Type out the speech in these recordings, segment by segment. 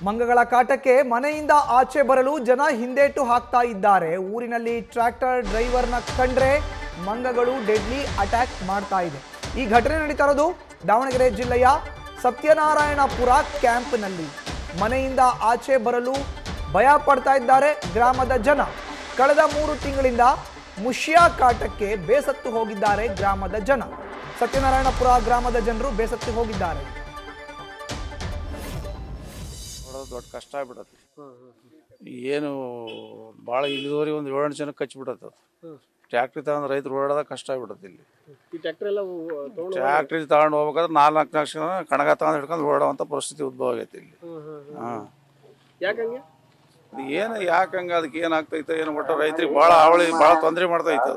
ಮಂಗಗಳ ಕಾಟಕ್ಕೆ ಮನೆಯಿಂದ ಆಚೆ ಬರಲು ಜನ ಹಿಂದೇಟು ಹಾಕ್ತಾ ಇದ್ದಾರೆ. ಊರಿನಲ್ಲಿ ಟ್ರ್ಯಾಕ್ಟರ್ ಡ್ರೈವರ್ನ ಕಂಡ್ರೆ ಮಂಗಗಳು ಡೆಡ್ಲಿ ಅಟ್ಯಾಕ್ ಮಾಡ್ತಾ ಇದೆ. ಈ ಘಟನೆ ನಡೀತಾ ಇರೋದು ದಾವಣಗೆರೆ ಜಿಲ್ಲೆಯ ಸತ್ಯನಾರಾಯಣಪುರ ಕ್ಯಾಂಪ್ನಲ್ಲಿ. ಮನೆಯಿಂದ ಆಚೆ ಬರಲು ಭಯ ಪಡ್ತಾ ಇದ್ದಾರೆ ಗ್ರಾಮದ ಜನ. ಕಳೆದ 3 ತಿಂಗಳಿಂದ ಮುಷ್ಯಾ ಕಾಟಕ್ಕೆ ಬೇಸತ್ತು ಹೋಗಿದ್ದಾರೆ ಗ್ರಾಮದ ಜನ. ಸತ್ಯನಾರಾಯಣಪುರ ಗ್ರಾಮದ ಜನರು ಬೇಸತ್ತು ಹೋಗಿದ್ದಾರೆ. ದೊಡ್ಡ ಕಷ್ಟ ಆಗ್ಬಿಡತ್ತೆ. ಏನು ಭಾಳ ಇಲ್ಲಿವರೆಗೆ ಒಂದು 7 ಜನಕ್ಕೆ ಕಚ್ಚಿಬಿಡತ್ತೆ. ಟ್ಯಾಕ್ಟ್ರಿ ತಗೊಂಡು ರೈತರು ಓಡಾಡೋದ ಕಷ್ಟ ಆಗ್ಬಿಡತ್ತೆ. ಇಲ್ಲಿ ಟ್ಯಾಕ್ಟ್ರಿ ತಗೊಂಡು ಹೋಗ್ಬೇಕಾದ್ರೆ 4 ಲಕ್ಷ ಕಣಗ ತಗೊಂಡು ಹಿಡ್ಕೊಂಡು ಓಡೋವಂಥ ಪರಿಸ್ಥಿತಿ ಉದ್ಭವ ಆಗೈತೆ ಇಲ್ಲಿ. ಏನು ಯಾಕಂಗ ಅದಕ್ಕೆ ಏನಾಗ್ತೈತೆ ಏನು ಒಟ್ಟು ರೈತರಿಗೆ ಭಾಳ ಭಾಳ ತೊಂದರೆ ಮಾಡ್ತೈತೆ.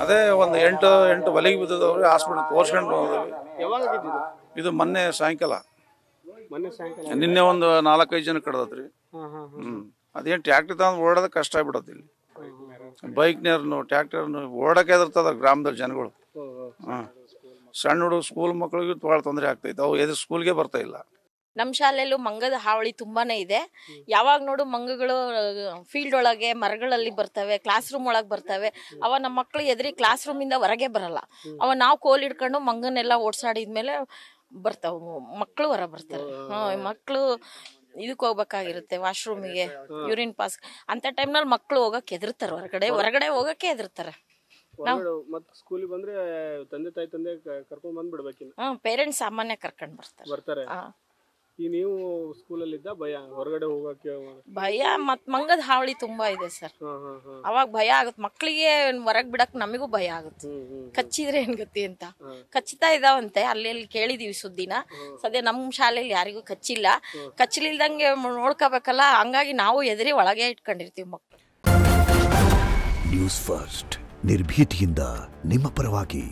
ಅದೇ ಒಂದು 8 ಬಲಿಗೆ ಬಿದ್ದದವ್ರಿಗೆ ಹಾಸ್ಪಿಟಲ್ ತೋರ್ಸ್ಕೊಂಡು ಹೋದವಿ. ಇದು ಮೊನ್ನೆ ಸಾಯಂಕಾಲ ನಿನ್ನೆ ಒಂದು 4-5 ಜನ ಕಡ್ದತ್ರಿ. ಅದೇನು ಟ್ಯಾಕ್ಟ್ರಿ ತಗೊಂಡು ಓಡೋದ ಕಷ್ಟ ಆಗ್ಬಿಡತ್ತೆ. ಇಲ್ಲಿ ಬೈಕ್ನವ್ರನ್ನು ಟ್ಯಾಕ್ಟರ್ನು ಓಡಕ್ಕೆ ಎದುರ್ತದ ಗ್ರಾಮದ ಜನಗಳು. ಸಣ್ಣ ಹುಡುಗ ಸ್ಕೂಲ್ ಮಕ್ಕಳಿಗೂ ಭಾಳ ತೊಂದರೆ ಆಗ್ತೈತೆ. ಅವು ಎದುರು ಸ್ಕೂಲ್ಗೆ ಬರ್ತಾ ಇಲ್ಲ. ನಮ್ಮ ಶಾಲೆಯಲ್ಲೂ ಮಂಗದ ಹಾವಳಿ ತುಂಬಾನೇ ಇದೆ. ಯಾವಾಗ ನೋಡು ಮಂಗಗಳು ಫೀಲ್ಡ್ ಒಳಗೆ ಮರಗಳಲ್ಲಿ ಬರ್ತವೆ, ಕ್ಲಾಸ್ ರೂಮ್ ಒಳಗೆ ಬರ್ತವೆ. ಅವ ನಮ್ಮ ಮಕ್ಕಳು ಎದುರಿ ಕ್ಲಾಸ್ ರೂಮಿಂದ ಹೊರಗೆ ಬರಲ್ಲ. ಅವ ನಾವು ಕೋಲ್ ಹಿಡ್ಕೊಂಡು ಮಂಗನೆಲ್ಲ ಓಡಿಸಾಡಿದ್ಮೇಲೆ ಬರ್ತಾವ ಮಕ್ಕಳು ಹೊರ ಬರ್ತಾರೆ. ಮಕ್ಕಳು ಇದಕ್ಕೆ ಹೋಗ್ಬೇಕಾಗಿರುತ್ತೆ, ವಾಶ್ರೂಮಿಗೆ, ಯೂರಿನ್ ಪಾಸ್. ಅಂತ ಟೈಮ್ನಲ್ಲಿ ಮಕ್ಕಳು ಹೋಗಕ್ಕೆ ಹೆದರ್ತಾರೆ. ಹೊರಗಡೆ ಹೋಗಕ್ಕೆ ಹೆದರ್ತಾರೆ. ಸ್ಕೂಲಿಗೆ ಬಂದ್ರೆ ತಂದೆ ಕರ್ಕೊಂಡ್ ಬಂದ್ಬಿಡ್ಬೇಕಿಲ್ಲ. ಪೇರೆಂಟ್ಸ್ ಸಾಮಾನ್ಯ ಕರ್ಕೊಂಡ್ ಬರ್ತಾರೆ. ಈ ನೀವು ಸ್ಕೂಲಲ್ಲಿ ಇದ್ದ ಭಯ ಹೊರಗಡೆ ಹೋಗಕ್ಕೆ ಭಯ ಮತ್ ಮಂಗದ ಹಾವಳಿ ತುಂಬಾ ಇದೆ ಸರ್. ಅವಾಗ ಭಯ ಆಗುತ್ತೆ ಮಕ್ಳಿಗೆ. ಹೊರಗ್ ಬಿಡಕ್ ನಮಗೂ ಭಯ ಆಗುತ್ತೆ. ಕಚ್ಚಿದ್ರೆ ಏನ್ ಗತಿ ಅಂತ. ಕಚ್ಚುತ್ತಾ ಇದಾವಂತೆ, ಅಲ್ಲಿ ಕೇಳಿದೀವಿ ಸುದ್ದಿನ. ಸದ್ಯ ನಮ್ ಶಾಲೆಯಲ್ಲಿ ಯಾರಿಗೂ ಕಚ್ಚಿಲ್ಲ. ಕಚ್ಚಲಿಲ್ದಂಗೆ ನೋಡ್ಕೋಬೇಕಲ್ಲ, ಹಂಗಾಗಿ ನಾವು ಎದುರಿ ಒಳಗೆ ಇಟ್ಕೊಂಡಿರ್ತೀವಿ ಮಕ್ಳು. ನ್ಯೂಸ್ ಫಸ್ಟ್ ನಿರ್ಭೀತಿಯಿಂದ ನಿಮ್ಮ ಪರವಾಗಿ.